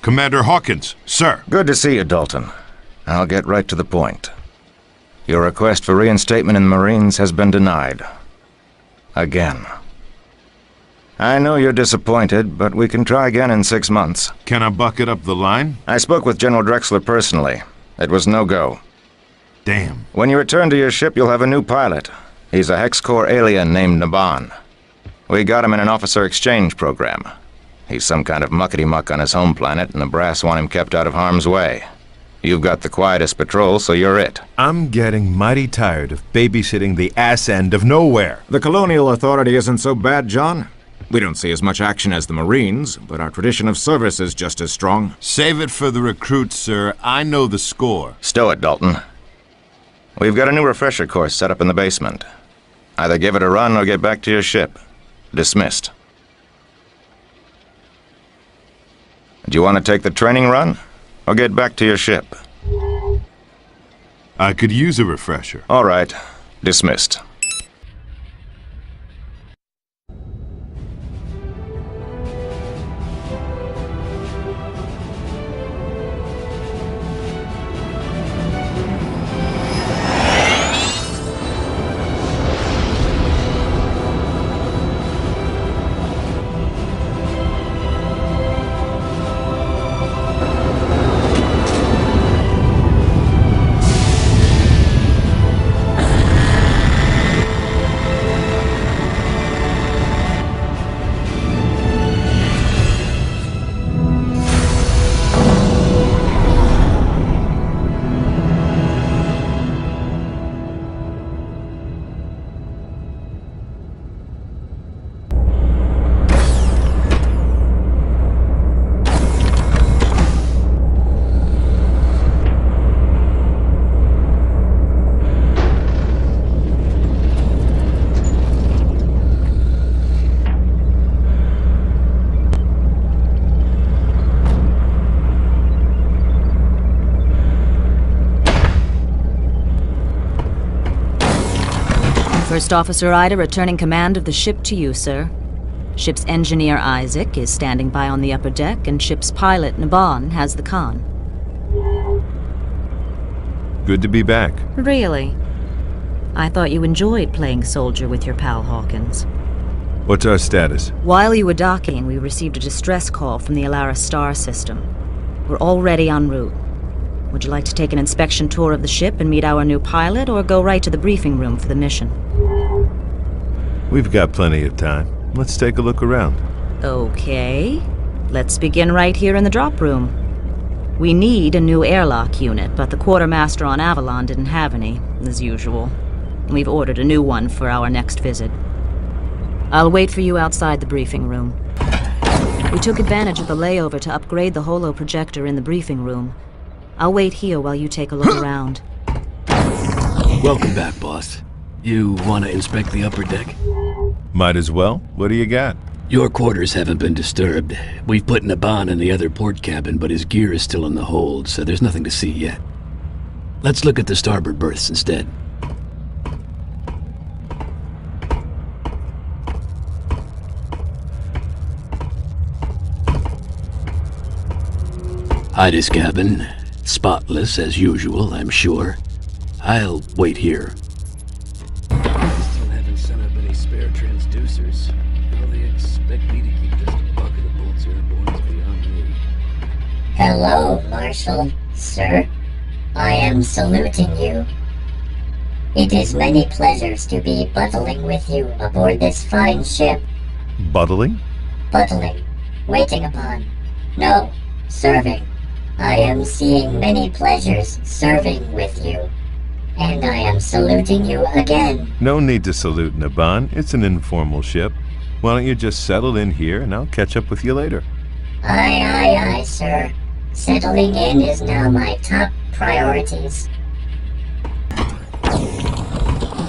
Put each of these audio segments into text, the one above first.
Commander Hawkins, sir. Good to see you, Dalton. I'll get right to the point. Your request for reinstatement in the Marines has been denied. Again. I know you're disappointed, but we can try again in 6 months. Can I bucket up the line? I spoke with General Drexler personally. It was no go. Damn. When you return to your ship, you'll have a new pilot. He's a Hex Corps alien named Naban. We got him in an officer exchange program. He's some kind of muckety-muck on his home planet, and the brass want him kept out of harm's way. You've got the quietest patrol, so you're it. I'm getting mighty tired of babysitting the ass end of nowhere. The Colonial Authority isn't so bad, John. We don't see as much action as the Marines, but our tradition of service is just as strong. Save it for the recruits, sir. I know the score. Stow it, Dalton. We've got a new refresher course set up in the basement. Either give it a run or get back to your ship. Dismissed. Do you want to take the training run, or get back to your ship? I could use a refresher. All right. Dismissed. First Officer Ida returning command of the ship to you, sir. Ship's engineer Isaac is standing by on the upper deck, and ship's pilot Naban has the con. Good to be back. Really? I thought you enjoyed playing soldier with your pal Hawkins. What's our status? While you were docking, we received a distress call from the Alara star system. We're already en route. Would you like to take an inspection tour of the ship and meet our new pilot, or go right to the briefing room for the mission? We've got plenty of time. Let's take a look around. Okay. Let's begin right here in the drop room. We need a new airlock unit, but the quartermaster on Avalon didn't have any, as usual. We've ordered a new one for our next visit. I'll wait for you outside the briefing room. We took advantage of the layover to upgrade the holo projector in the briefing room. I'll wait here while you take a look around. Welcome back, boss. You want to inspect the upper deck? Might as well. What do you got? Your quarters haven't been disturbed. We've put Naban in the other port cabin, but his gear is still in the hold, so there's nothing to see yet. Let's look at the starboard berths instead. Ida's cabin. Spotless as usual, I'm sure. I'll wait here. Still haven't sent up any spare transducers. How they expect me to keep this bucket of bolts airborne is beyond me. Hello, Marshal, sir. I am saluting you. It is many pleasures to be buttling with you aboard this fine ship. Buttling? Buttling. Waiting upon. No, serving. I am seeing many pleasures serving with you. And I am saluting you again. No need to salute, Naban. It's an informal ship. Why don't you just settle in here, and I'll catch up with you later. Aye, sir. Settling in is now my top priorities.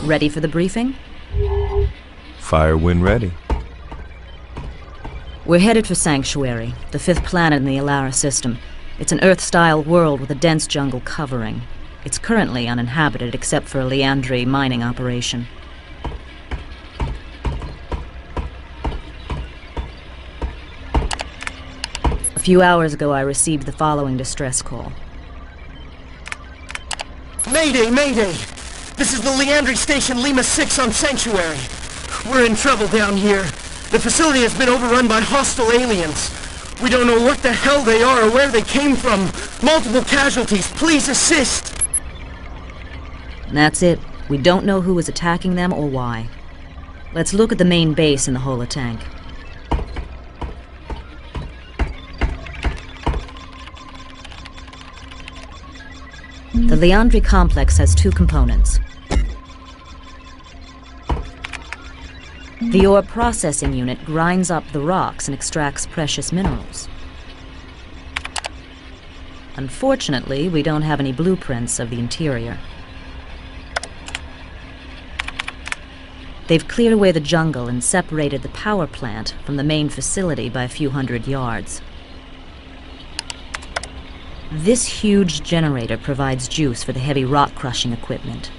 Ready for the briefing? Fire when ready. We're headed for Sanctuary, the 5th planet in the Alara system. It's an Earth-style world with a dense jungle covering. It's currently uninhabited except for a Leandri mining operation. A few hours ago, I received the following distress call. Mayday, mayday! This is the Leandri Station Lima 6 on Sanctuary. We're in trouble down here. The facility has been overrun by hostile aliens. We don't know what the hell they are or where they came from. Multiple casualties. Please assist! That's it. We don't know who is attacking them or why. Let's look at the main base in the Hola Tank. The Leandri complex has two components. The ore processing unit grinds up the rocks and extracts precious minerals. Unfortunately, we don't have any blueprints of the interior. They've cleared away the jungle and separated the power plant from the main facility by a few hundred yards. This huge generator provides juice for the heavy rock-crushing equipment.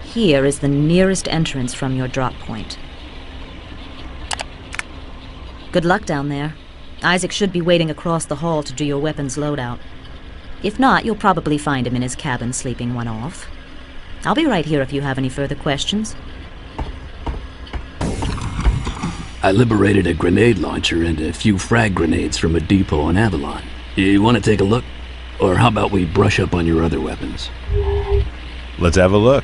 Here is the nearest entrance from your drop point. Good luck down there. Isaac should be waiting across the hall to do your weapons loadout. If not, you'll probably find him in his cabin sleeping one off. I'll be right here if you have any further questions. I liberated a grenade launcher and a few frag grenades from a depot on Avalon. You want to take a look? Or how about we brush up on your other weapons? Let's have a look.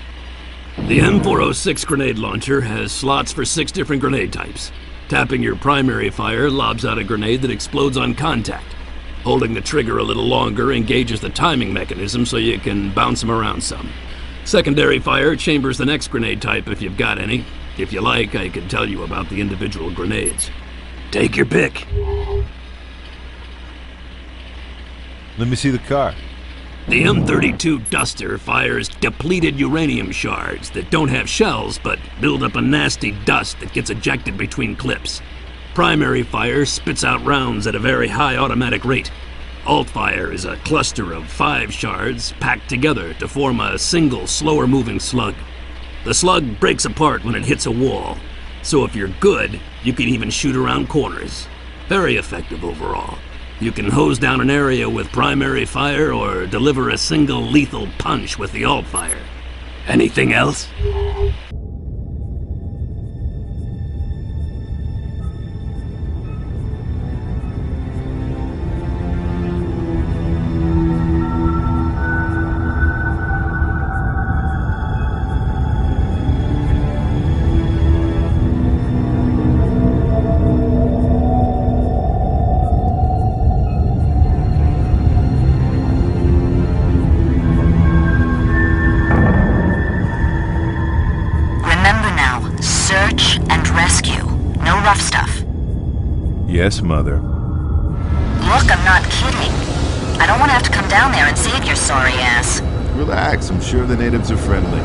The M406 grenade launcher has slots for 6 different grenade types. Tapping your primary fire lobs out a grenade that explodes on contact. Holding the trigger a little longer engages the timing mechanism so you can bounce them around some. Secondary fire chambers the next grenade type if you've got any. If you like, I can tell you about the individual grenades. Take your pick. Let me see the car. The M32 Duster fires depleted uranium shards that don't have shells but build up a nasty dust that gets ejected between clips. Primary fire spits out rounds at a very high automatic rate. Alt fire is a cluster of 5 shards packed together to form a single, slower-moving slug. The slug breaks apart when it hits a wall, so if you're good, you can even shoot around corners. Very effective overall. You can hose down an area with primary fire or deliver a single lethal punch with the alt fire. Anything else? Yes, Mother. Look, I'm not kidding. I don't want to have to come down there and save your sorry ass. Relax, I'm sure the natives are friendly.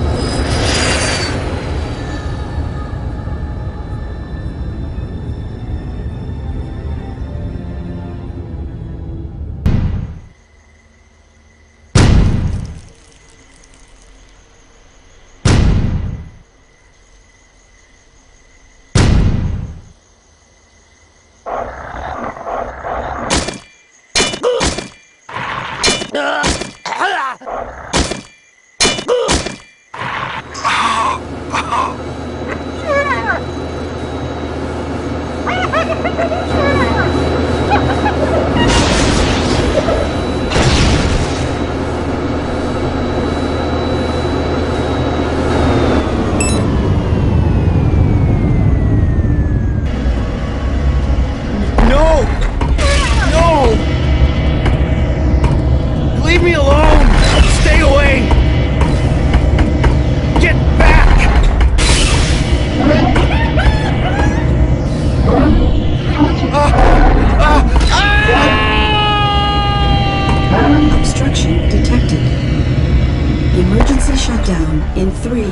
In 3, 2, 1.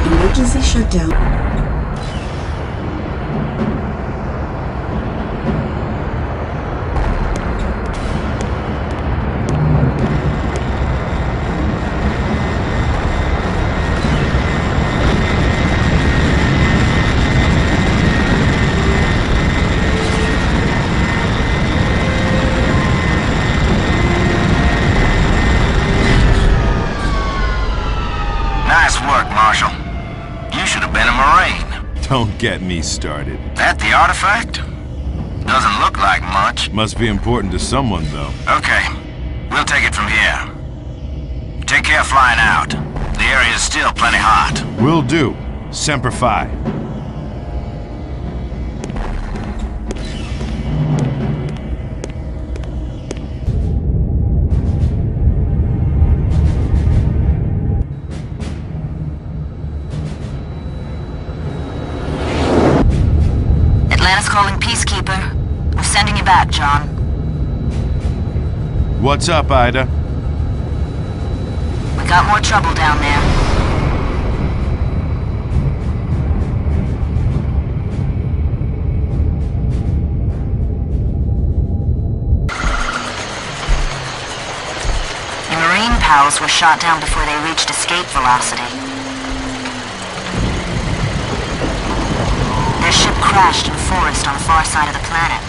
Emergency shutdown. work, Marshal. You should have been a Marine. Don't get me started. That the artifact? Doesn't look like much. Must be important to someone, though. Okay, we'll take it from here. Take care flying out. The area is still plenty hot. Will do. Semper Fi. Atlantis calling Peacekeeper. We're sending you back, John. What's up, Ida? We got more trouble down there. Your Marine pals were shot down before they reached escape velocity. Their ship crashed in a forest on the far side of the planet.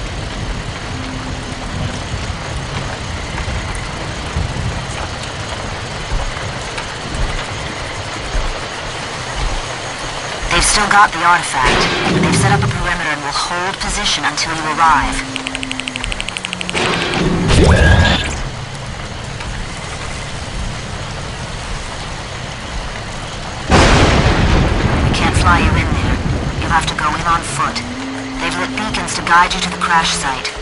They've still got the artifact. They've set up a perimeter and will hold position until you arrive. We can't fly you in there. You'll have to go in on foot. They've lit beacons to guide you to the crash site.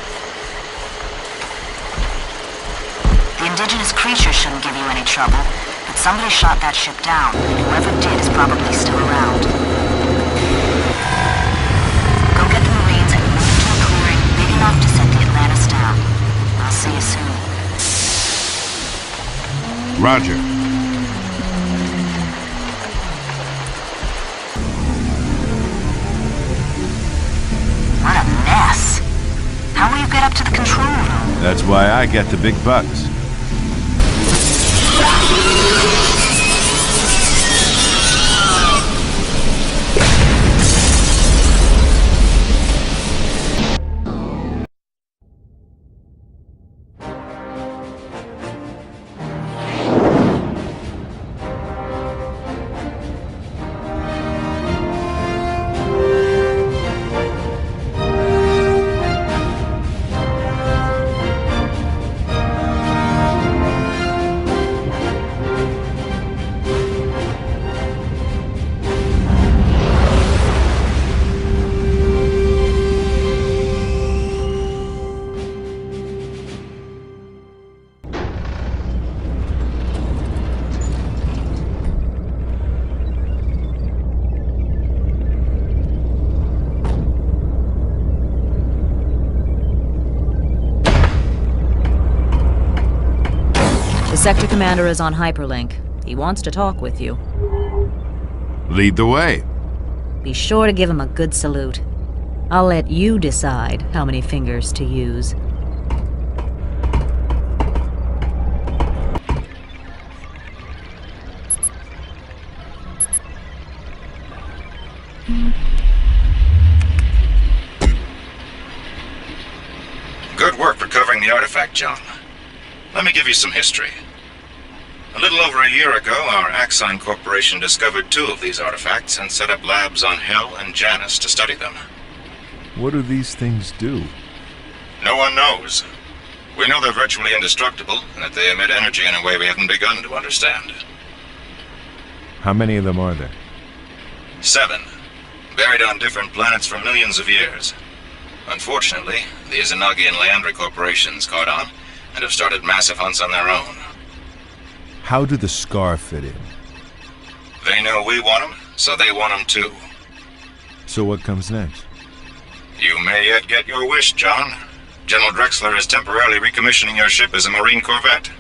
The indigenous creatures shouldn't give you any trouble, but somebody shot that ship down, and whoever did is probably still around. Go get the Marines and move to a clearing big enough to set the Atlantis down. I'll see you soon. Roger. What a mess. How will you get up to the control room? That's why I get the big bucks. The sector commander is on hyperlink. He wants to talk with you. Lead the way. Be sure to give him a good salute. I'll let you decide how many fingers to use. Good work recovering the artifact, John. Let me give you some history. A little over a year ago, our Axine Corporation discovered 2 of these artifacts and set up labs on Hell and Janus to study them. What do these things do? No one knows. We know they're virtually indestructible, and that they emit energy in a way we haven't begun to understand. How many of them are there? 7. Buried on different planets for millions of years. Unfortunately, the Izanagi and Leandri corporations caught on, and have started massive hunts on their own. How do the Scar fit in? They know we want them, so they want them too. So what comes next? You may yet get your wish, John. General Drexler is temporarily recommissioning your ship as a Marine corvette.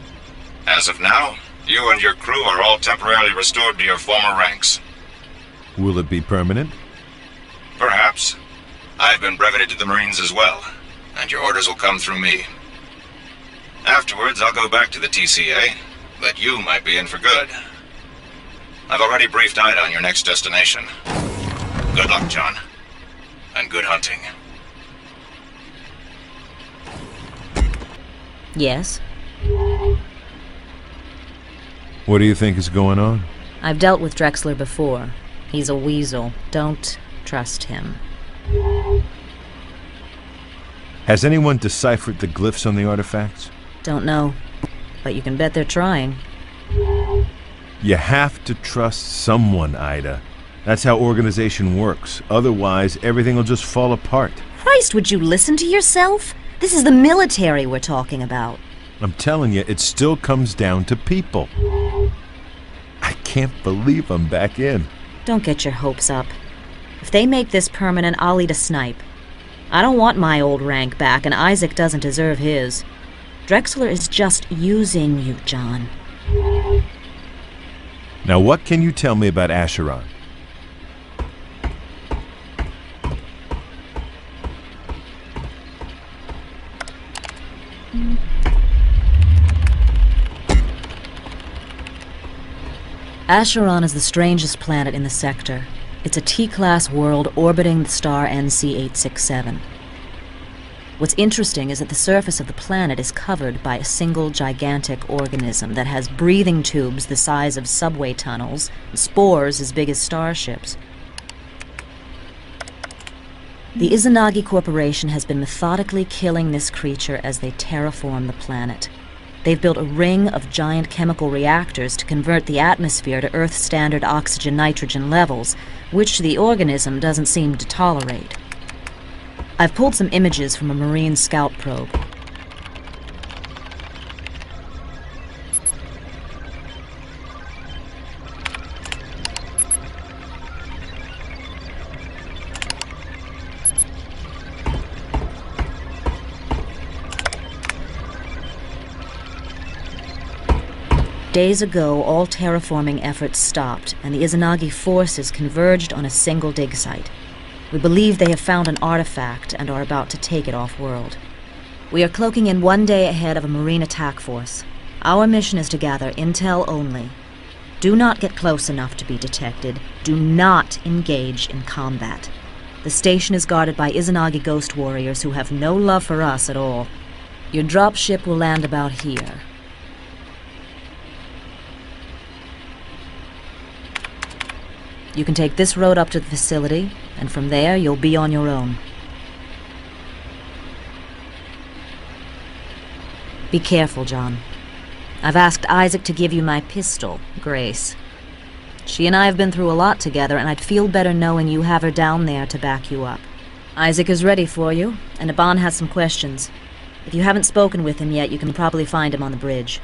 As of now, you and your crew are all temporarily restored to your former ranks. Will it be permanent? Perhaps. I've been breveted to the Marines as well, and your orders will come through me. Afterwards, I'll go back to the TCA, but you might be in for good. I've already briefed Ida on your next destination. Good luck, John. And good hunting. Yes? What do you think is going on? I've dealt with Drexler before. He's a weasel. Don't trust him. Has anyone deciphered the glyphs on the artifacts? Don't know. But you can bet they're trying. You have to trust someone, Ida. That's how organization works. Otherwise, everything will just fall apart. Christ, would you listen to yourself? This is the military we're talking about. I'm telling you, it still comes down to people. I can't believe I'm back in. Don't get your hopes up. If they make this permanent, I'll eat a snipe. I don't want my old rank back, and Isaac doesn't deserve his. Drexler is just using you, John. Now, what can you tell me about Acheron? Acheron is the strangest planet in the sector. It's a T-class world orbiting the star NC-867. What's interesting is that the surface of the planet is covered by a single gigantic organism that has breathing tubes the size of subway tunnels, and spores as big as starships. The Izanagi Corporation has been methodically killing this creature as they terraform the planet. They've built a ring of giant chemical reactors to convert the atmosphere to Earth-standard oxygen-nitrogen levels, which the organism doesn't seem to tolerate. I've pulled some images from a Marine scout probe. Days ago, all terraforming efforts stopped, and the Izanagi forces converged on a single dig site. We believe they have found an artifact and are about to take it off-world. We are cloaking in 1 day ahead of a Marine attack force. Our mission is to gather intel only. Do not get close enough to be detected. Do not engage in combat. The station is guarded by Izanagi ghost warriors who have no love for us at all. Your dropship will land about here. You can take this road up to the facility, and from there you'll be on your own. Be careful, John. I've asked Isaac to give you my pistol, Grace. She and I have been through a lot together, and I'd feel better knowing you have her down there to back you up. Isaac is ready for you, and Aban has some questions. If you haven't spoken with him yet, you can probably find him on the bridge.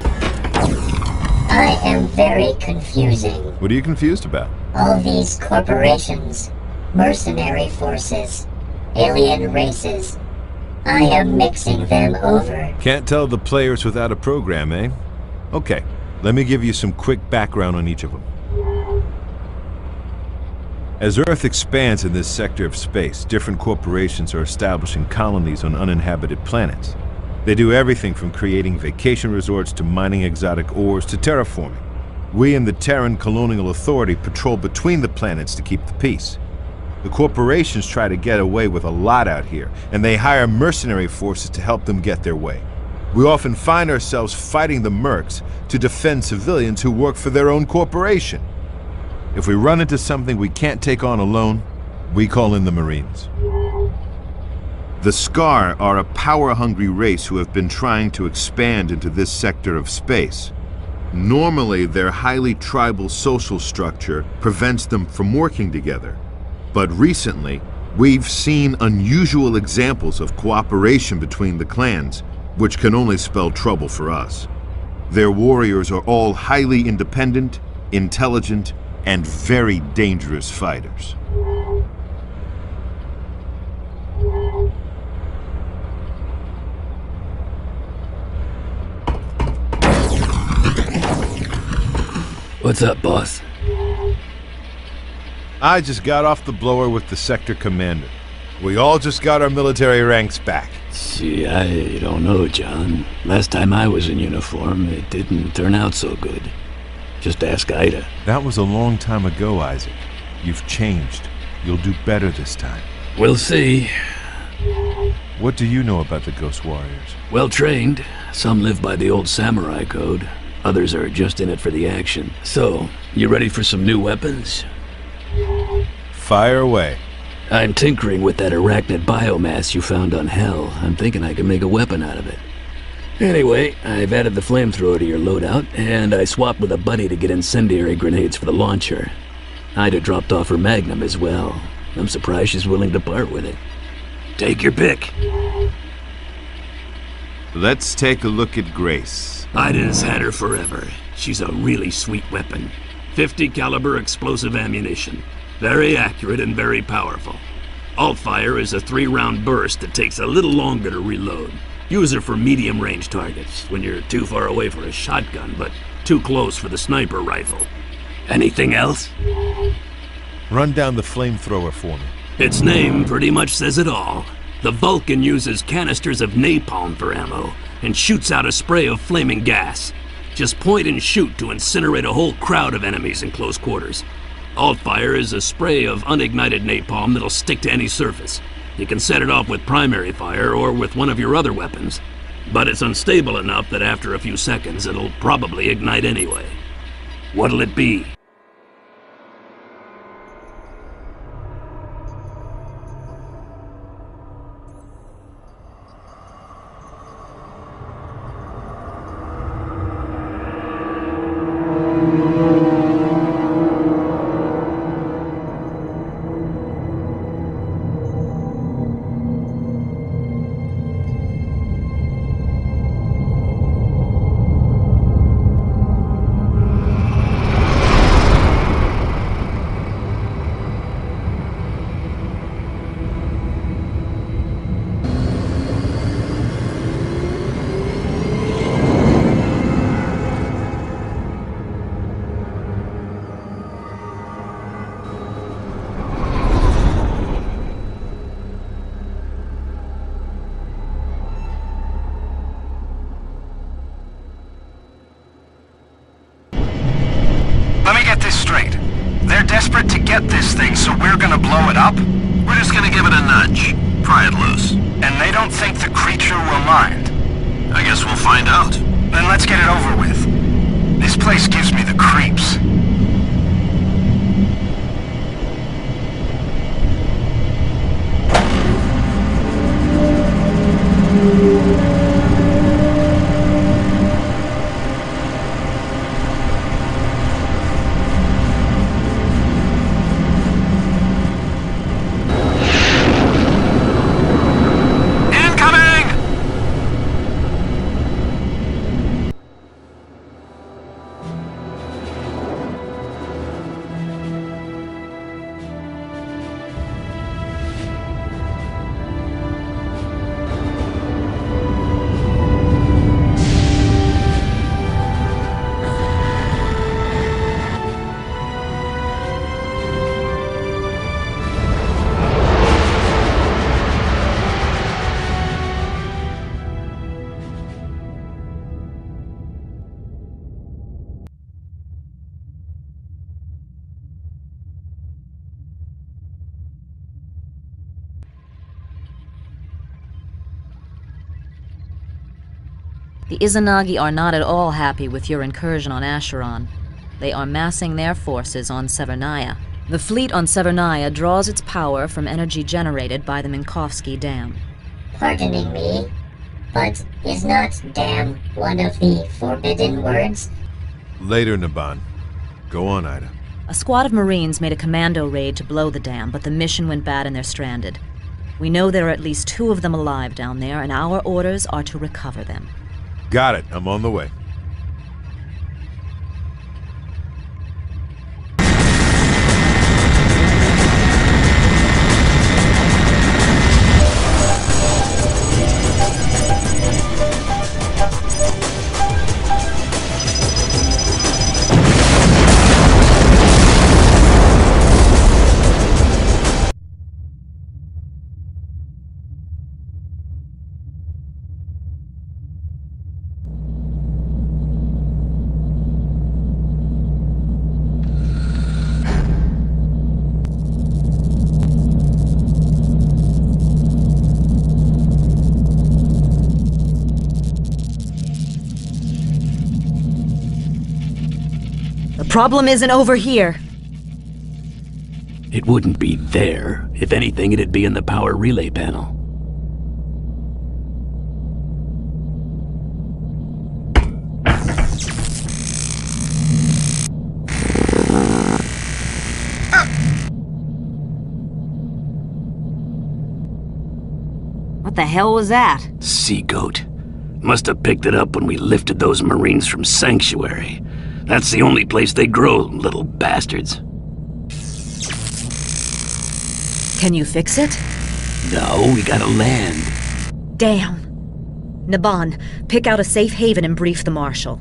I am very confusing. What are you confused about? All these corporations, mercenary forces, alien races. I am mixing them over. Can't tell the players without a program, eh? Okay, let me give you some quick background on each of them. As Earth expands in this sector of space, different corporations are establishing colonies on uninhabited planets. They do everything from creating vacation resorts to mining exotic ores to terraforming. We and the Terran Colonial Authority patrol between the planets to keep the peace. The corporations try to get away with a lot out here, and they hire mercenary forces to help them get their way. We often find ourselves fighting the mercs to defend civilians who work for their own corporation. If we run into something we can't take on alone, we call in the Marines. The Scar are a power-hungry race who have been trying to expand into this sector of space. Normally, their highly tribal social structure prevents them from working together. But recently, we've seen unusual examples of cooperation between the clans, which can only spell trouble for us. Their warriors are all highly independent, intelligent, and very dangerous fighters. What's up, boss? I just got off the blower with the sector commander. We all just got our military ranks back. See, I don't know, John. Last time I was in uniform, it didn't turn out so good. Just ask Ida. That was a long time ago, Isaac. You've changed. You'll do better this time. We'll see. What do you know about the Ghost Warriors? Well trained. Some live by the old samurai code. Others are just in it for the action. So, you ready for some new weapons? Fire away. I'm tinkering with that arachnid biomass you found on Hell. I'm thinking I can make a weapon out of it. Anyway, I've added the flamethrower to your loadout, and I swapped with a buddy to get incendiary grenades for the launcher. Ida dropped off her Magnum as well. I'm surprised she's willing to part with it. Take your pick. Let's take a look at Grace. Ida's had her forever. She's a really sweet weapon. 50 caliber explosive ammunition. Very accurate and very powerful. Alt-fire is a 3-round burst that takes a little longer to reload. Use her for medium-range targets, when you're too far away for a shotgun, but too close for the sniper rifle. Anything else? Run down the flamethrower for me. Its name pretty much says it all. The Vulcan uses canisters of napalm for ammo, and shoots out a spray of flaming gas. Just point and shoot to incinerate a whole crowd of enemies in close quarters. Alt-fire is a spray of unignited napalm that'll stick to any surface. You can set it off with primary fire or with one of your other weapons. But it's unstable enough that after a few seconds it'll probably ignite anyway. What'll it be? Let me get this straight. They're desperate to get this thing, so we're gonna blow it up? We're just gonna give it a nudge. Pry it loose. And they don't think the creature will mind? I guess we'll find out. Then let's get it over with. This place gives me the creeps. The Izanagi are not at all happy with your incursion on Acheron. They are massing their forces on Severnaya. The fleet on Severnaya draws its power from energy generated by the Minkowski Dam. Pardoning me, but is not dam one of the forbidden words? Later, Naban. Go on, Ida. A squad of Marines made a commando raid to blow the dam, but the mission went bad and they're stranded. We know there are at least 2 of them alive down there, and our orders are to recover them. Got it. I'm on the way. The problem isn't over here. It wouldn't be there. If anything, it'd be in the power relay panel. What the hell was that? Sea goat. Must have picked it up when we lifted those Marines from Sanctuary. That's the only place they grow, little bastards. Can you fix it? No, we gotta land. Damn. Naban, pick out a safe haven and brief the Marshal.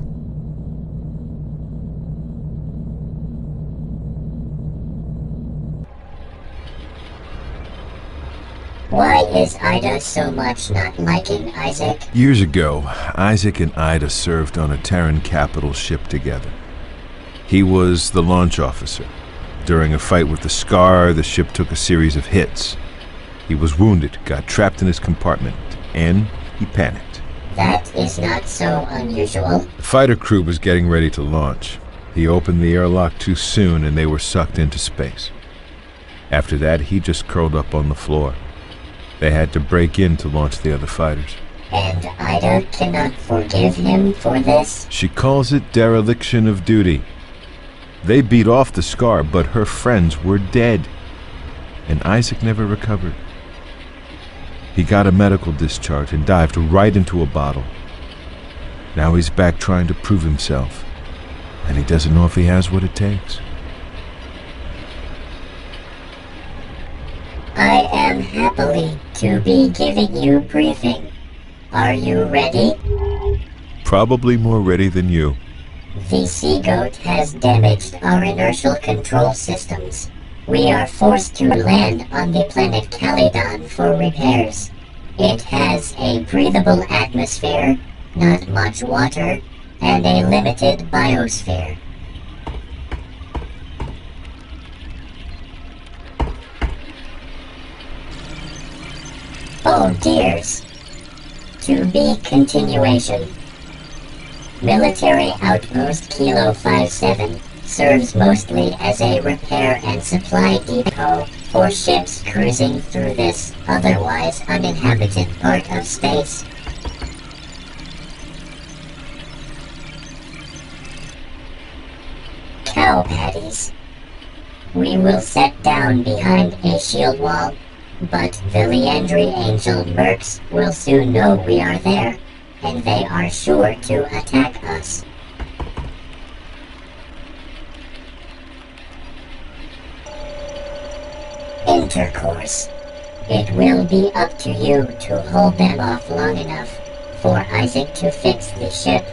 Why is Ida so much not liking Isaac? Years ago, Isaac and Ida served on a Terran capital ship together. He was the launch officer. During a fight with the Scar, the ship took a series of hits. He was wounded, got trapped in his compartment, and he panicked. That is not so unusual. The fighter crew was getting ready to launch. He opened the airlock too soon and they were sucked into space. After that, he just curled up on the floor. They had to break in to launch the other fighters. And Ida cannot forgive him for this? She calls it dereliction of duty. They beat off the Scar, but her friends were dead. And Isaac never recovered. He got a medical discharge and dived right into a bottle. Now he's back trying to prove himself. And he doesn't know if he has what it takes. I am happily to be giving you briefing. Are you ready? Probably more ready than you. The Sea Goat has damaged our inertial control systems. We are forced to land on the planet Calydon for repairs. It has a breathable atmosphere, not much water, and a limited biosphere. Oh dears. To be continuation. Military Outpost Kilo 57 serves mostly as a repair and supply depot for ships cruising through this otherwise uninhabited part of space. Cow patties. We will set down behind a shield wall, but the Liandry Angel mercs will soon know we are there, and they are sure to attack us. Intercourse. It will be up to you to hold them off long enough for Isaac to fix the ship.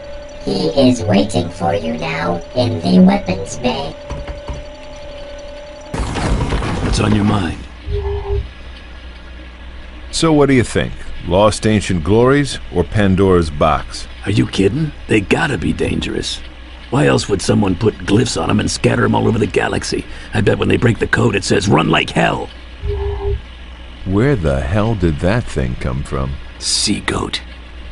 He is waiting for you now in the weapons bay. What's on your mind? So what do you think? Lost Ancient Glories or Pandora's Box? Are you kidding? They gotta be dangerous. Why else would someone put glyphs on them and scatter them all over the galaxy? I bet when they break the code it says, "Run like hell!" Where the hell did that thing come from? Sea Goat.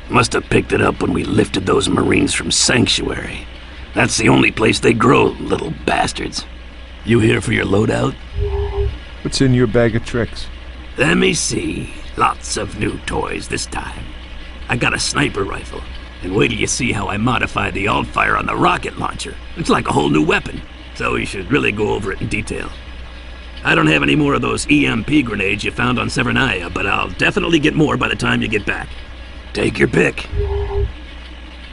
Must have picked it up when we lifted those Marines from Sanctuary. That's the only place they grow, little bastards. You here for your loadout? What's in your bag of tricks? Let me see. Lots of new toys this time. I got a sniper rifle. And wait till you see how I modify the alt-fire on the rocket launcher. It's like a whole new weapon. So we should really go over it in detail. I don't have any more of those EMP grenades you found on Severnaya, but I'll definitely get more by the time you get back. Take your pick.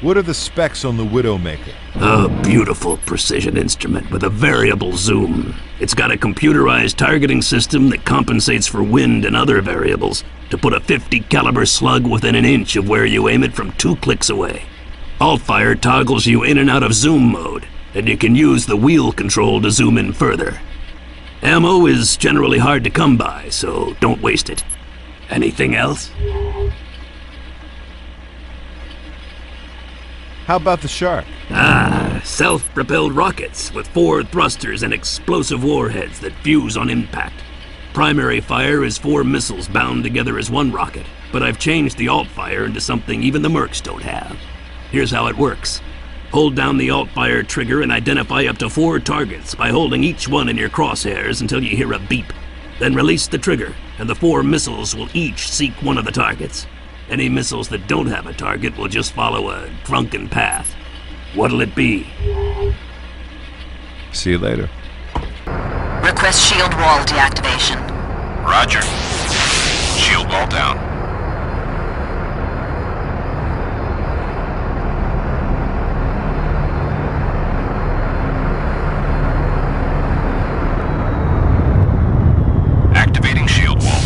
What are the specs on the Widowmaker? A beautiful precision instrument with a variable zoom. It's got a computerized targeting system that compensates for wind and other variables to put a 50 caliber slug within an inch of where you aim it from 2 clicks away. Alt-fire toggles you in and out of zoom mode, and you can use the wheel control to zoom in further. Ammo is generally hard to come by, so don't waste it. Anything else? How about the Shark? Self-propelled rockets with 4 thrusters and explosive warheads that fuse on impact. Primary fire is 4 missiles bound together as 1 rocket, but I've changed the alt-fire into something even the mercs don't have. Here's how it works. Hold down the Alt-Fire trigger and identify up to 4 targets by holding each one in your crosshairs until you hear a beep. Then release the trigger, and the 4 missiles will each seek one of the targets. Any missiles that don't have a target will just follow a drunken path. What'll it be? See you later. Request shield wall deactivation. Roger. Shield wall down. Activating shield wall.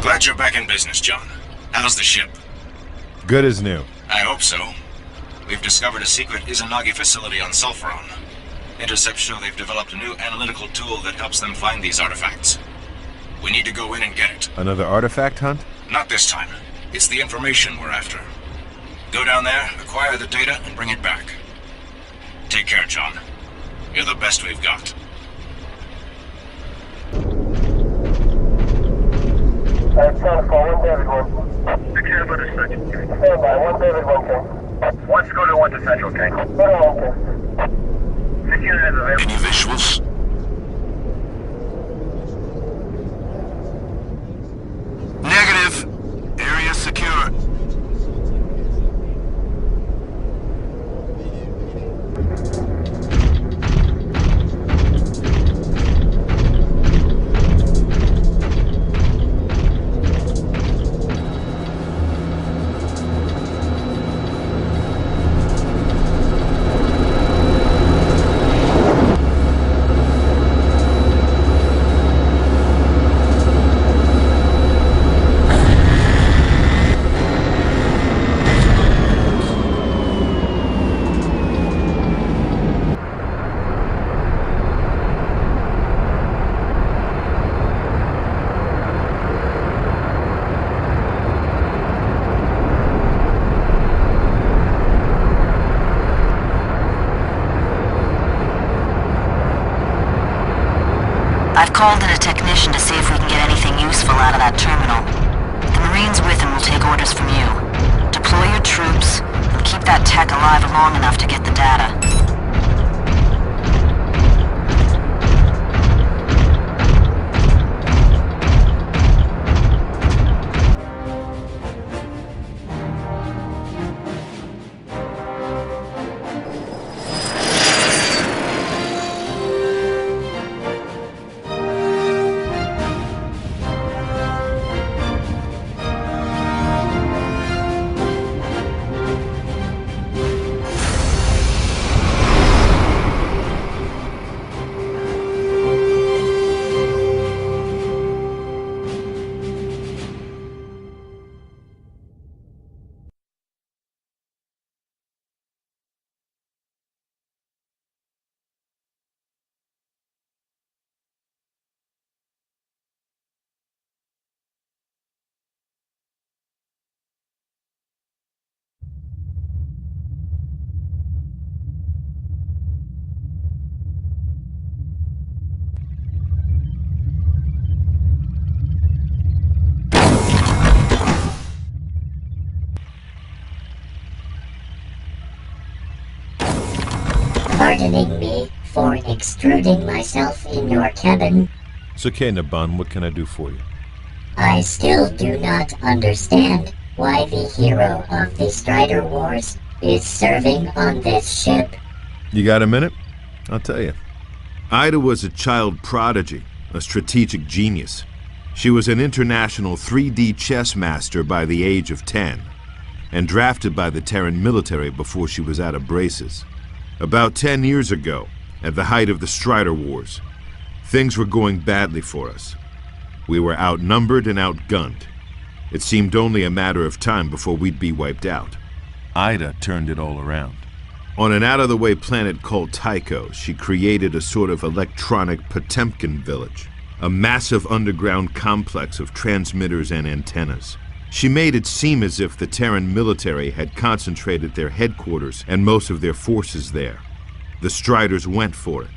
Glad you're back in business, John. How's the ship? Good as new. I hope so. We've discovered a secret Izanagi facility on Sulfuron. Intercepts show they've developed a new analytical tool that helps them find these artifacts. We need to go in and get it. Another artifact hunt? Not this time. It's the information we're after. Go down there, acquire the data, and bring it back. Take care, John. You're the best we've got. Stand by, 1 David 1. 6 air for dispatch. Stand by, 1 David 1 King. 1 Scooter 1 to Central King. Scooter 1 King. 6 units available. Any visuals? Negative. Area secure. I've called in a technician to see if we can get anything useful out of that terminal. The Marines with him will take orders from you. Deploy your troops, and keep that tech alive long enough to get the data. Pardoning me for extruding myself in your cabin. It's okay, Naban. What can I do for you? I still do not understand why the hero of the Strider Wars is serving on this ship. You got a minute? I'll tell you. Ida was a child prodigy, a strategic genius. She was an international 3D chess master by the age of 10, and drafted by the Terran military before she was out of braces. About 10 years ago, at the height of the Strider Wars, things were going badly for us. We were outnumbered and outgunned. It seemed only a matter of time before we'd be wiped out. Ida turned it all around. On an out-of-the-way planet called Tycho, she created a sort of electronic Potemkin village, a massive underground complex of transmitters and antennas. She made it seem as if the Terran military had concentrated their headquarters and most of their forces there. The Striders went for it.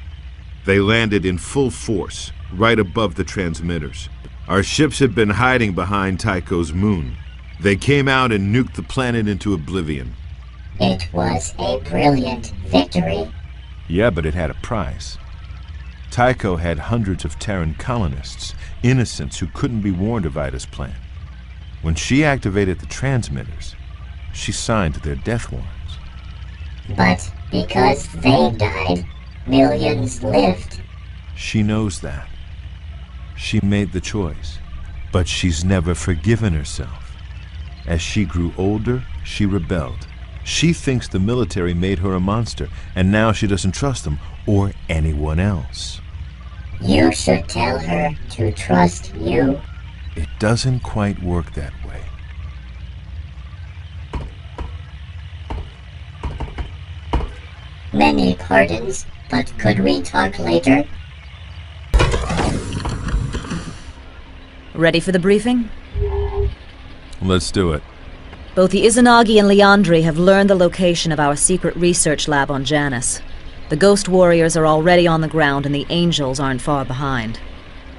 They landed in full force, right above the transmitters. Our ships had been hiding behind Tycho's moon. They came out and nuked the planet into oblivion. It was a brilliant victory. Yeah, but it had a price. Tycho had hundreds of Terran colonists, innocents who couldn't be warned of Ida's plan. When she activated the transmitters, she signed their death warrants. But because they died, millions lived. She knows that. She made the choice, but she's never forgiven herself. As she grew older, she rebelled. She thinks the military made her a monster, and now she doesn't trust them or anyone else. You should tell her to trust you. It doesn't quite work that way. Many pardons, but could we talk later? Ready for the briefing? Let's do it. Both the Izanagi and Liandri have learned the location of our secret research lab on Janus. The Ghost Warriors are already on the ground and the Angels aren't far behind.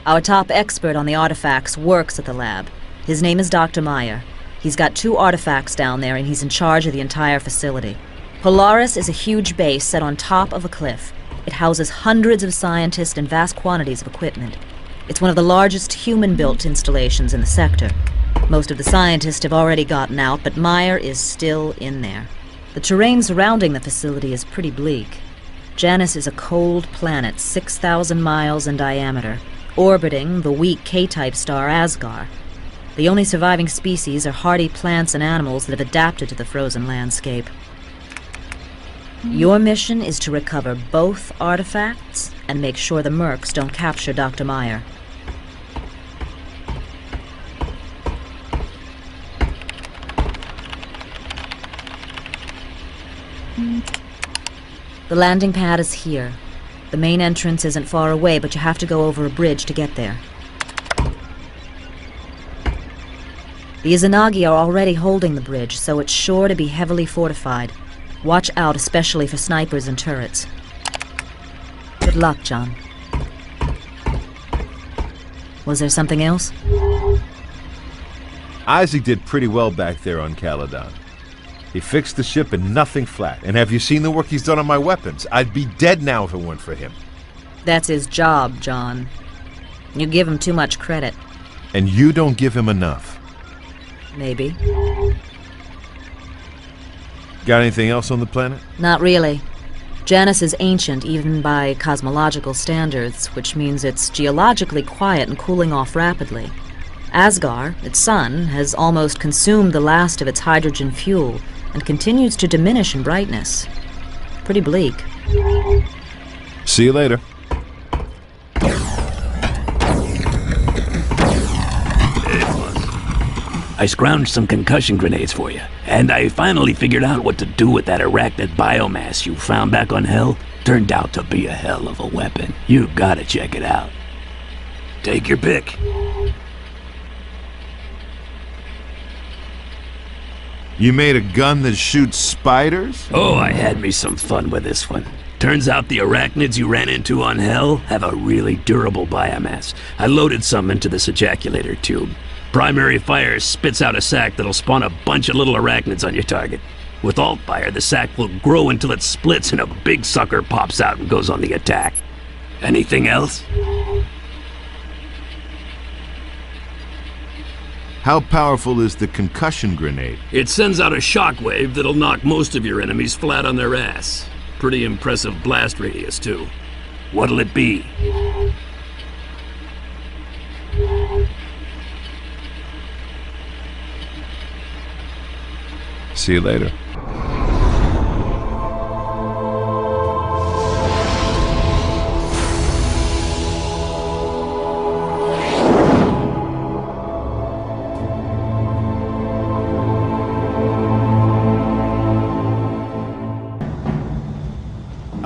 Our top expert on the artifacts works at the lab. His name is Dr. Meyer. He's got 2 artifacts down there and he's in charge of the entire facility. Polaris is a huge base set on top of a cliff. It houses hundreds of scientists and vast quantities of equipment. It's one of the largest human-built installations in the sector. Most of the scientists have already gotten out, but Meyer is still in there. The terrain surrounding the facility is pretty bleak. Janus is a cold planet 6,000 miles in diameter, orbiting the weak K-type star Asgar. The only surviving species are hardy plants and animals that have adapted to the frozen landscape. Your mission is to recover both artifacts and make sure the Mercs don't capture Dr. Meyer. The landing pad is here. The main entrance isn't far away, but you have to go over a bridge to get there. The Izanagi are already holding the bridge, so it's sure to be heavily fortified. Watch out, especially for snipers and turrets. Good luck, John. Was there something else? Isaac did pretty well back there on Caladan. He fixed the ship and nothing flat. And have you seen the work he's done on my weapons? I'd be dead now if it weren't for him. That's his job, John. You give him too much credit. And you don't give him enough. Maybe. Got anything else on the planet? Not really. Janus is ancient even by cosmological standards, which means it's geologically quiet and cooling off rapidly. Asgar, its sun, has almost consumed the last of its hydrogen fuel and continues to diminish in brightness. Pretty bleak. See you later. I scrounged some concussion grenades for you, and I finally figured out what to do with that arachnid biomass you found back on Hell. Turned out to be a hell of a weapon. You gotta check it out. Take your pick. You made a gun that shoots spiders? Oh, I had me some fun with this one. Turns out the arachnids you ran into on Hell have a really durable biomass. I loaded some into this ejaculator tube. Primary fire spits out a sac that'll spawn a bunch of little arachnids on your target. With alt fire, the sac will grow until it splits and a big sucker pops out and goes on the attack. Anything else? How powerful is the concussion grenade? It sends out a shockwave that'll knock most of your enemies flat on their ass. Pretty impressive blast radius, too. What'll it be? See you later.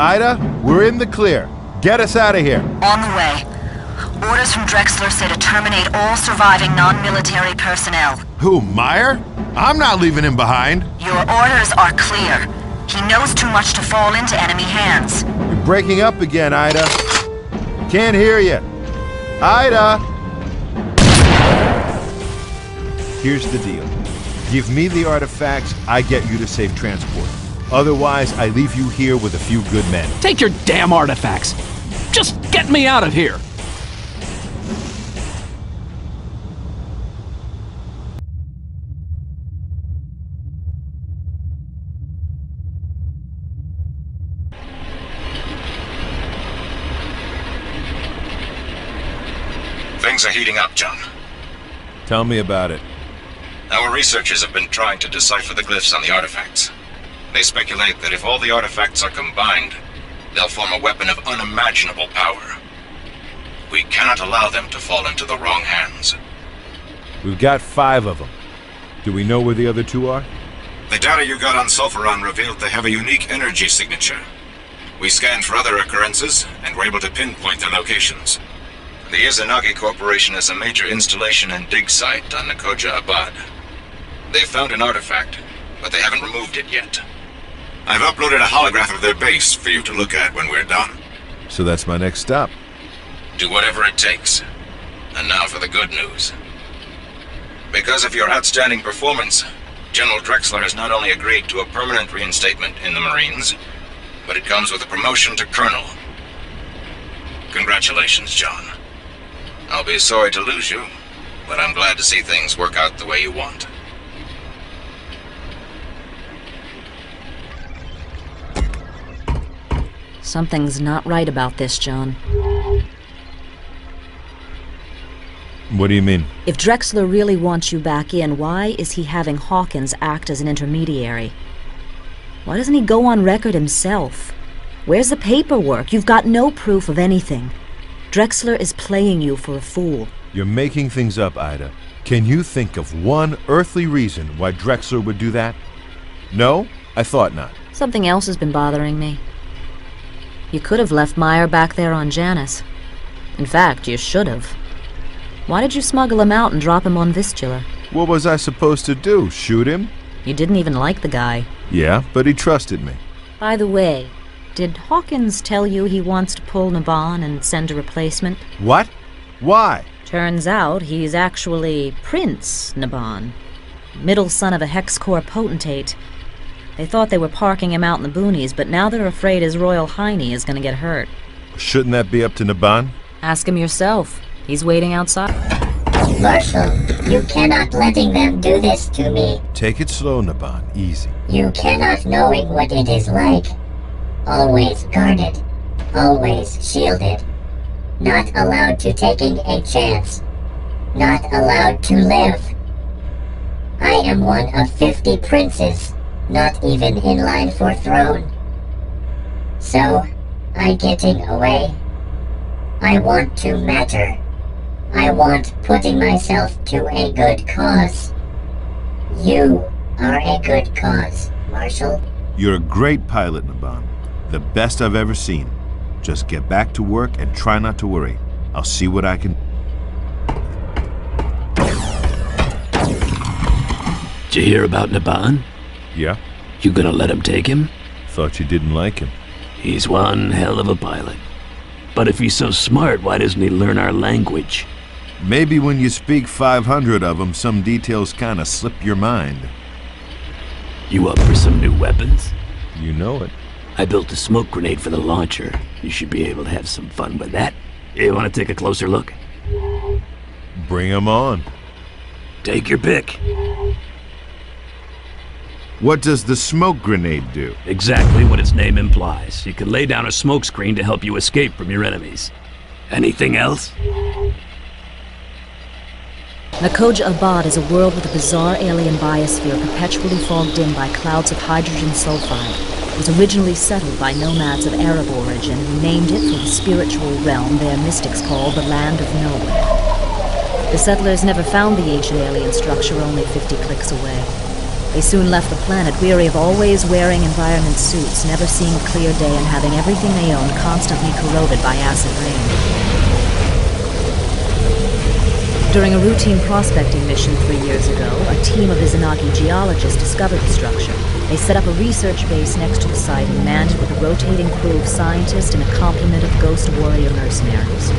Ida, we're in the clear. Get us out of here. On the way. Orders from Drexler say to terminate all surviving non-military personnel. Who, Meyer? I'm not leaving him behind. Your orders are clear. He knows too much to fall into enemy hands. You're breaking up again, Ida. Can't hear you. Ida! Here's the deal. Give me the artifacts, I get you to safe transport. Otherwise, I leave you here with a few good men. Take your damn artifacts. Just get me out of here. Things are heating up, John. Tell me about it. Our researchers have been trying to decipher the glyphs on the artifacts. They speculate that if all the artifacts are combined, they'll form a weapon of unimaginable power. We cannot allow them to fall into the wrong hands. We've got 5 of them. Do we know where the other 2 are? The data you got on Sulfuron revealed they have a unique energy signature. We scanned for other occurrences and were able to pinpoint their locations. The Izanagi Corporation has a major installation and dig site on Nakoja Abad. They've found an artifact, but they haven't removed it yet. I've uploaded a holograph of their base for you to look at when we're done. So that's my next stop. Do whatever it takes. And now for the good news. Because of your outstanding performance, General Drexler has not only agreed to a permanent reinstatement in the Marines, but it comes with a promotion to Colonel. Congratulations, John. I'll be sorry to lose you, but I'm glad to see things work out the way you want. Something's not right about this, John. What do you mean? If Drexler really wants you back in, why is he having Hawkins act as an intermediary? Why doesn't he go on record himself? Where's the paperwork? You've got no proof of anything. Drexler is playing you for a fool. You're making things up, Ida. Can you think of one earthly reason why Drexler would do that? No? I thought not. Something else has been bothering me. You could have left Meyer back there on Janus. In fact, you should have. Why did you smuggle him out and drop him on Vistula? What was I supposed to do? Shoot him? You didn't even like the guy. Yeah, but he trusted me. By the way, did Hawkins tell you he wants to pull Naban and send a replacement? What? Why? Turns out he's actually Prince Naban, middle son of a Hex Corps potentate. They thought they were parking him out in the boonies, but now they're afraid His Royal Highness is going to get hurt. Shouldn't that be up to Naban? Ask him yourself. He's waiting outside. Marshal, you cannot letting them do this to me. Take it slow, Naban. Easy. You cannot knowing what it is like. Always guarded. Always shielded. Not allowed to taking a chance. Not allowed to live. I am one of 50 princes, not even in line for throne. So, I getting away. I want to matter. I want putting myself to a good cause. You are a good cause, Marshal. You're a great pilot, Naban. The best I've ever seen. Just get back to work and try not to worry. I'll see what I can... Did you hear about Naban? Yeah? You gonna let him take him? Thought you didn't like him. He's one hell of a pilot. But if he's so smart, why doesn't he learn our language? Maybe when you speak 500 of them, some details kinda slip your mind. You up for some new weapons? You know it. I built a smoke grenade for the launcher. You should be able to have some fun with that. You want to take a closer look? Bring 'em on. Take your pick. What does the smoke grenade do? Exactly what its name implies. You can lay down a smoke screen to help you escape from your enemies. Anything else? Nakoja Abad is a world with a bizarre alien biosphere perpetually fogged in by clouds of hydrogen sulfide. It was originally settled by nomads of Arab origin who named it for the spiritual realm their mystics call the Land of Nowhere. The settlers never found the ancient alien structure only 50 clicks away. They soon left the planet, weary of always wearing environment suits, never seeing a clear day, and having everything they owned constantly corroded by acid rain. During a routine prospecting mission 3 years ago, a team of Izanagi geologists discovered the structure. They set up a research base next to the site and manned it with a rotating crew of scientists and a complement of Ghost Warrior mercenaries.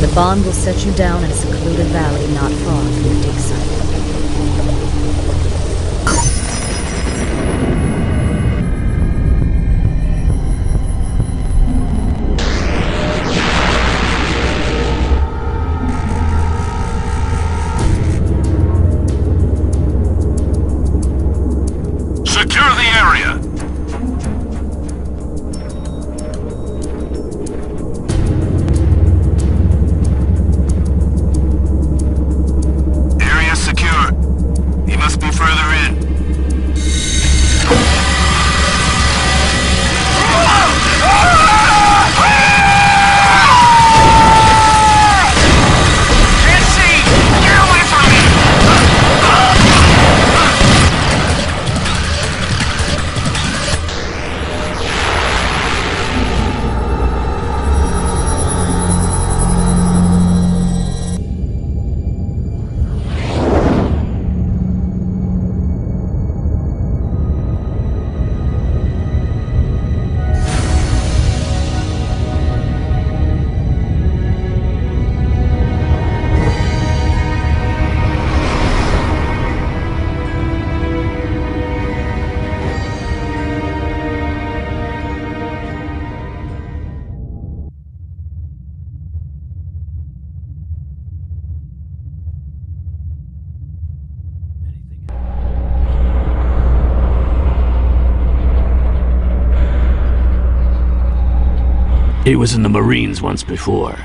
The bond will set you down in a secluded valley not far from the dig site. Secure the area! Area secure. He must be further in. Can't see! Get away from me! He was in the Marines once before.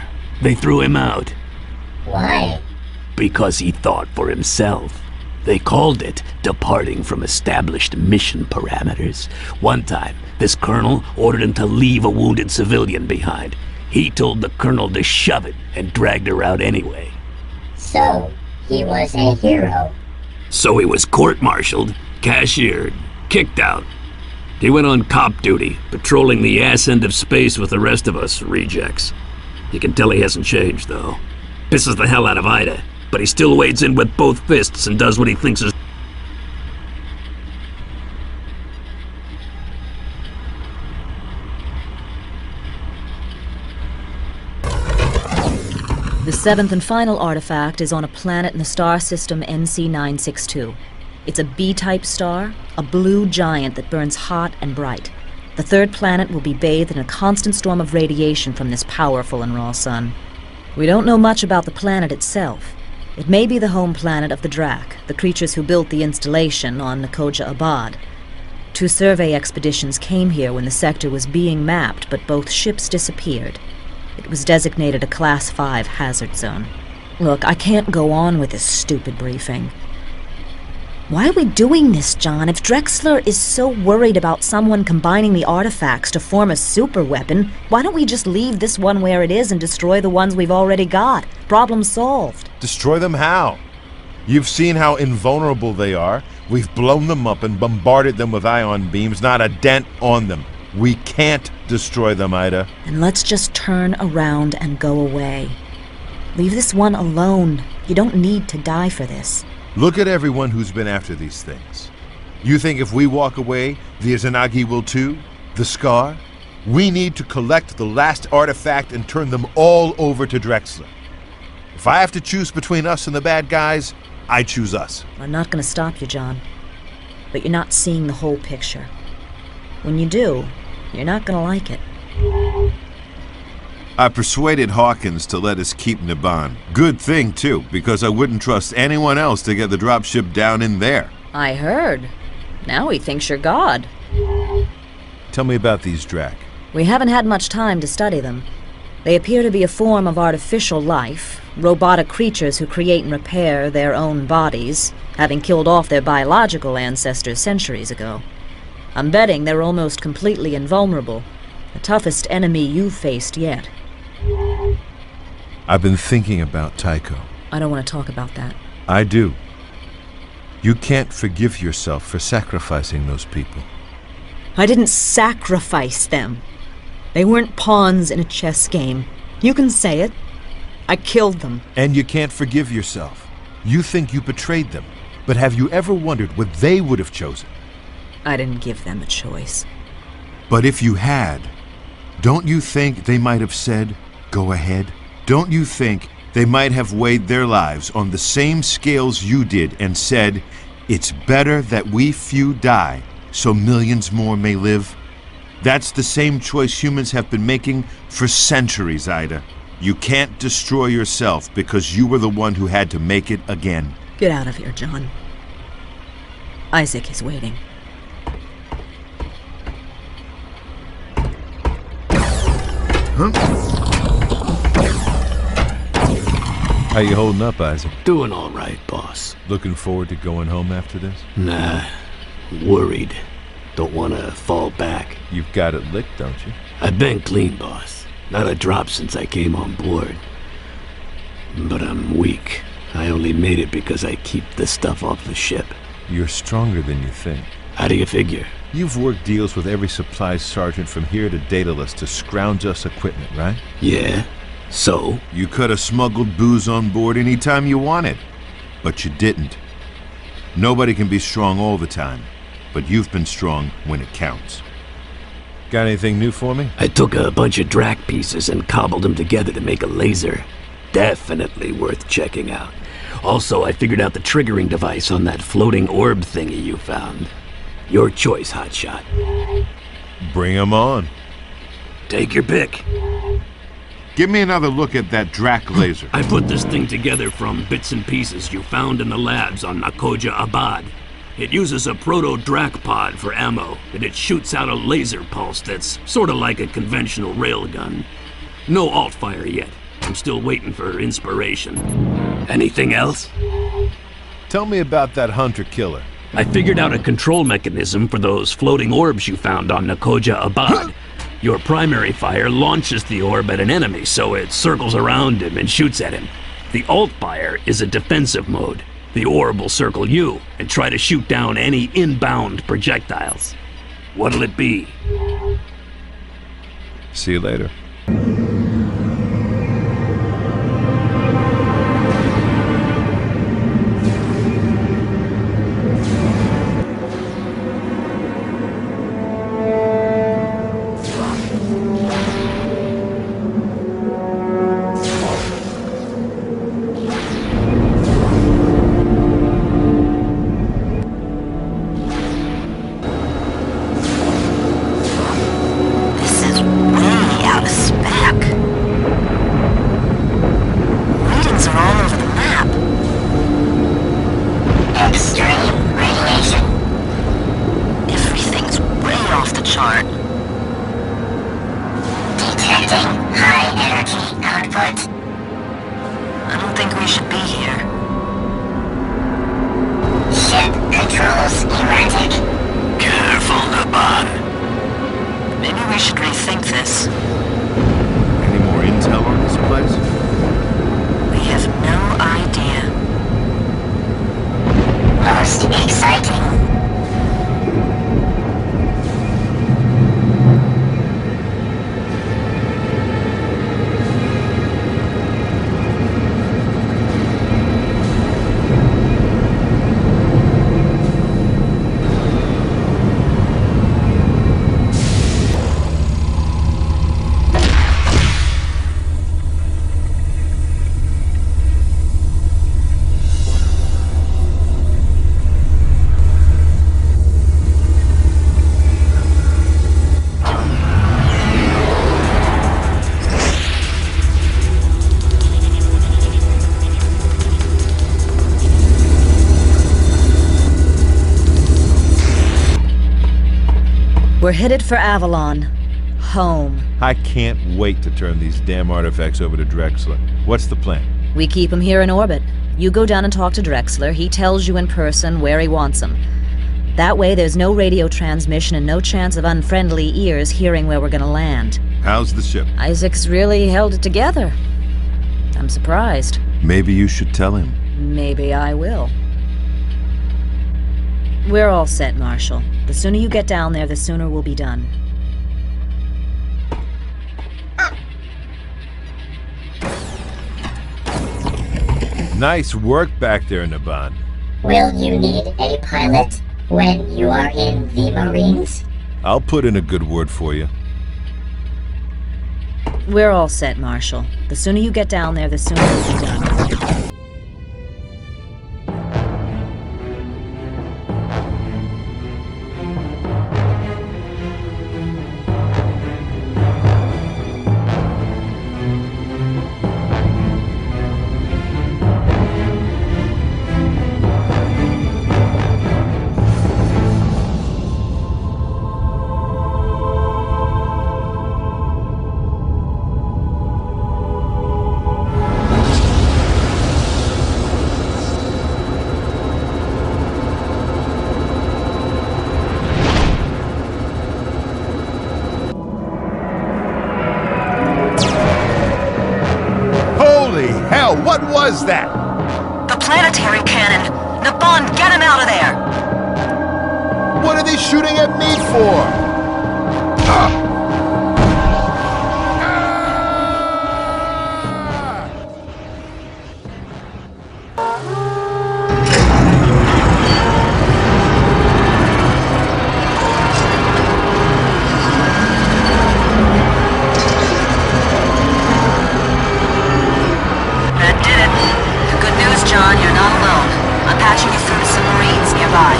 They threw him out. Why? Because he thought for himself. They called it departing from established mission parameters. One time, this colonel ordered him to leave a wounded civilian behind. He told the colonel to shove it and dragged her out anyway. So, he was a hero. So he was court-martialed, cashiered, kicked out. He went on cop duty, patrolling the ass end of space with the rest of us rejects. You can tell he hasn't changed, though. Pisses the hell out of Ida, but he still wades in with both fists and does what he thinks is... The seventh and final artifact is on a planet in the star system NC962. It's a B-type star, a blue giant that burns hot and bright. The third planet will be bathed in a constant storm of radiation from this powerful and raw sun. We don't know much about the planet itself. It may be the home planet of the Drak, the creatures who built the installation on Nakoja Abad. 2 survey expeditions came here when the sector was being mapped, but both ships disappeared. It was designated a Class 5 hazard zone. Look, I can't go on with this stupid briefing. Why are we doing this, John? If Drexler is so worried about someone combining the artifacts to form a super weapon, why don't we just leave this one where it is and destroy the ones we've already got? Problem solved. Destroy them how? You've seen how invulnerable they are. We've blown them up and bombarded them with ion beams, not a dent on them. We can't destroy them, Ida. And let's just turn around and go away. Leave this one alone. You don't need to die for this. Look at everyone who's been after these things. You think if we walk away, the Izanagi will too? The Scar? We need to collect the last artifact and turn them all over to Drexler. If I have to choose between us and the bad guys, I choose us. I'm not going to stop you, John. But you're not seeing the whole picture. When you do, you're not going to like it. I persuaded Hawkins to let us keep Naban. Good thing, too, because I wouldn't trust anyone else to get the dropship down in there. I heard. Now he thinks you're God. Tell me about these Drak. We haven't had much time to study them. They appear to be a form of artificial life, robotic creatures who create and repair their own bodies, having killed off their biological ancestors centuries ago. I'm betting they're almost completely invulnerable. The toughest enemy you've faced yet. I've been thinking about Tycho. I don't want to talk about that. I do. You can't forgive yourself for sacrificing those people. I didn't sacrifice them. They weren't pawns in a chess game. You can say it. I killed them. And you can't forgive yourself. You think you betrayed them. But have you ever wondered what they would have chosen? I didn't give them a choice. But if you had, don't you think they might have said, go ahead? Don't you think they might have weighed their lives on the same scales you did and said, it's better that we few die so millions more may live? That's the same choice humans have been making for centuries, Ida. You can't destroy yourself because you were the one who had to make it again. Get out of here, John. Isaac is waiting. Huh? How you holding up, Isaac? Doing all right, boss. Looking forward to going home after this? Nah, worried. Don't want to fall back. You've got it licked, don't you? I've been clean, boss. Not a drop since I came on board. But I'm weak. I only made it because I keep this stuff off the ship. You're stronger than you think. How do you figure? You've worked deals with every supplies sergeant from here to Daedalus to scrounge us equipment, right? Yeah. So? You could have smuggled booze on board anytime you wanted. But you didn't. Nobody can be strong all the time. But you've been strong when it counts. Got anything new for me? I took a bunch of Drac pieces and cobbled them together to make a laser. Definitely worth checking out. Also, I figured out the triggering device on that floating orb thingy you found. Your choice, Hotshot. Bring 'em on. Take your pick. Give me another look at that Drac laser. I put this thing together from bits and pieces you found in the labs on Nakoja Abad. It uses a proto-Drac pod for ammo, and it shoots out a laser pulse that's sort of like a conventional railgun. No alt-fire yet. I'm still waiting for inspiration. Anything else? Tell me about that hunter-killer. I figured out a control mechanism for those floating orbs you found on Nakoja Abad. Your primary fire launches the orb at an enemy, so it circles around him and shoots at him. The alt-fire is a defensive mode. The orb will circle you and try to shoot down any inbound projectiles. What'll it be? See you later. We're headed for Avalon. Home. I can't wait to turn these damn artifacts over to Drexler. What's the plan? We keep him here in orbit. You go down and talk to Drexler. He tells you in person where he wants him. That way there's no radio transmission and no chance of unfriendly ears hearing where we're gonna land. How's the ship? Isaac's really held it together. I'm surprised. Maybe you should tell him. Maybe I will. We're all set, Marshal. The sooner you get down there, the sooner we'll be done. Nice work back there, Naban. Will you need a pilot when you are in the Marines? I'll put in a good word for you. We're all set, Marshal. The sooner you get down there, the sooner we'll be done. What was that? The planetary cannon! Naban, get him out of there! What are they shooting at me for? John, you're not alone. I'm patching you through to some Marines nearby.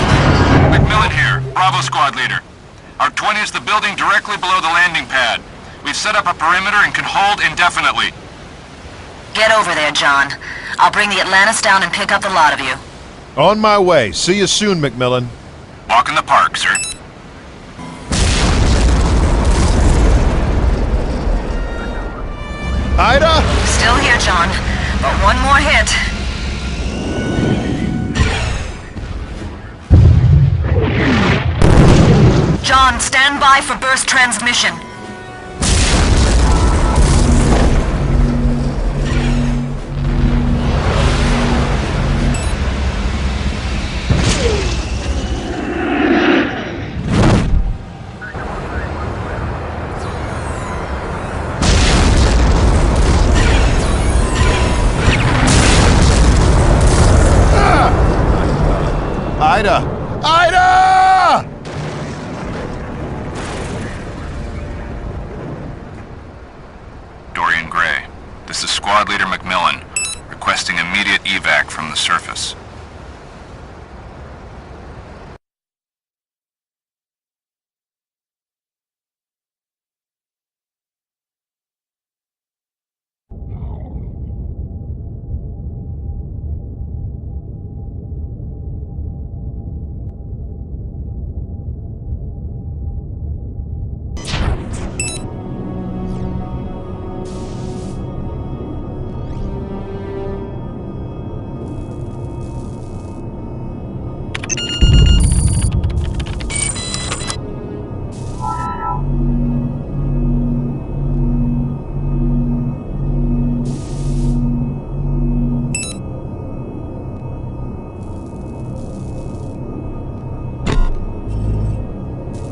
McMillan here, Bravo Squad Leader. Our 20 is the building directly below the landing pad. We've set up a perimeter and can hold indefinitely. Get over there, John. I'll bring the Atlantis down and pick up the lot of you. On my way. See you soon, McMillan. Walk in the park, sir. Ida? Still here, John. But one more hit. John, stand by for burst transmission. Ida! Ida! Dorian Gray. This is Squad Leader McMillan, requesting immediate evac from the surface.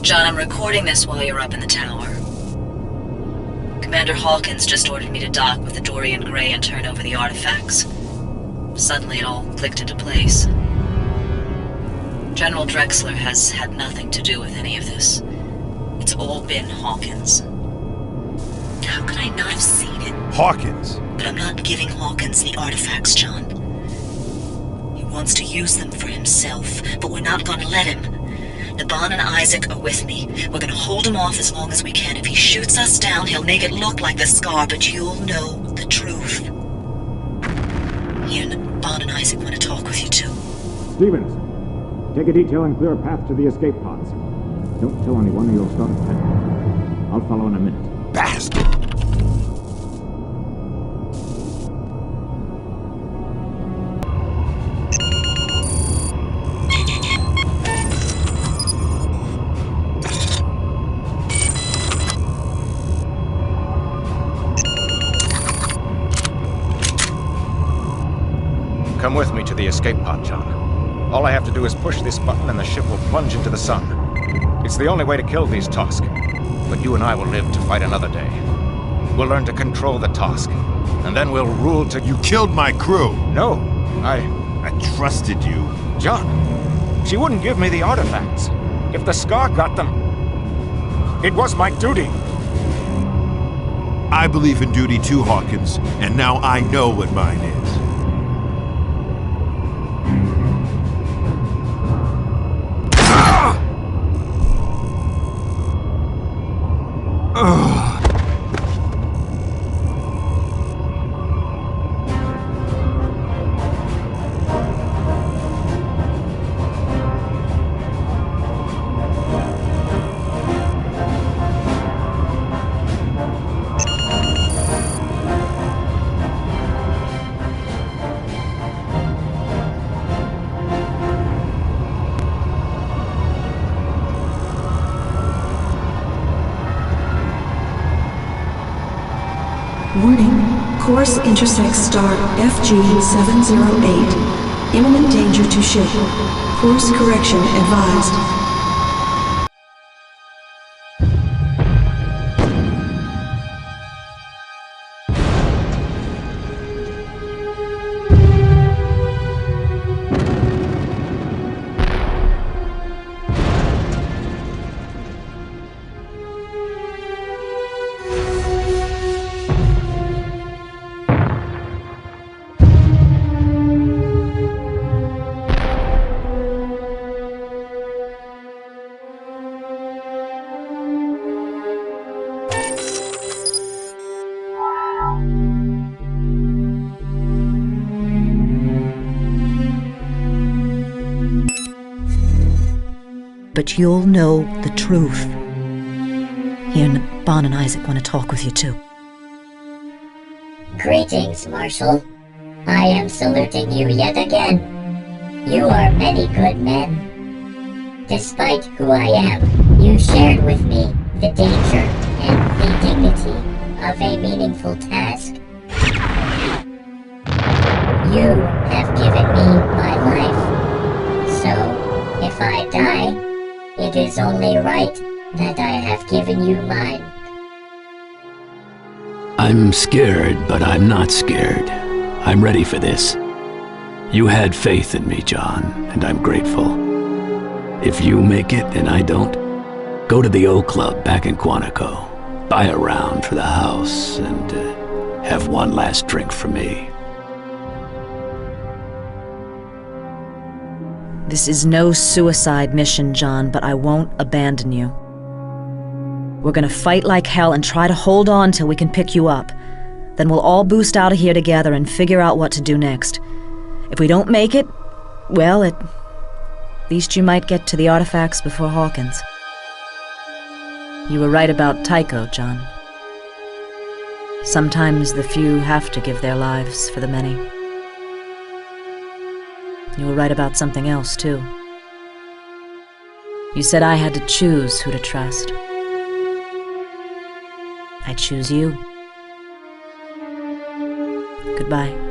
John, I'm recording this while you're up in the tower. Commander Hawkins just ordered me to dock with the Dorian Gray and turn over the artifacts. Suddenly it all clicked into place. General Drexler has had nothing to do with any of this. It's all been Hawkins. How could I not have seen it? Hawkins? But I'm not giving Hawkins the artifacts, John. He wants to use them for himself, but we're not gonna let him. Naban and Isaac are with me. We're gonna hold him off as long as we can. If he shoots us down, he'll make it look like the scar, but you'll know the truth. Here, Naban and Isaac want to talk with you too. Stevens, take a detail and clear a path to the escape pods. Don't tell anyone or you'll start a panic. I'll follow in a minute. Bastard! Come with me to the escape pod, John. All I have to do is push this button and the ship will plunge into the sun. It's the only way to kill these Tusk. But you and I will live to fight another day. We'll learn to control the Tusk. And then we'll rule to... You killed my crew! No, I trusted you. John, she wouldn't give me the artifacts. If the Scar got them, it was my duty. I believe in duty too, Hawkins, and now I know what mine is. Warning. Course intersects star FG-708. Imminent danger to ship. Course correction advised. But you'll know the truth. Here, Naban and Isaac want to talk with you too. Greetings, Marshal. I am saluting you yet again. You are many good men. Despite who I am, you shared with me the danger and the dignity of a meaningful task. You have given me my life. So, if I die, it is only right that I have given you mine. I'm scared, but I'm not scared. I'm ready for this. You had faith in me, John, and I'm grateful. If you make it and I don't, go to the O Club back in Quantico, buy a round for the house, and have one last drink for me. This is no suicide mission, John, but I won't abandon you. We're gonna fight like hell and try to hold on till we can pick you up. Then we'll all boost out of here together and figure out what to do next. If we don't make it, well, at least you might get to the artifacts before Hawkins. You were right about Tycho, John. Sometimes the few have to give their lives for the many. You were right about something else, too. You said I had to choose who to trust. I choose you. Goodbye.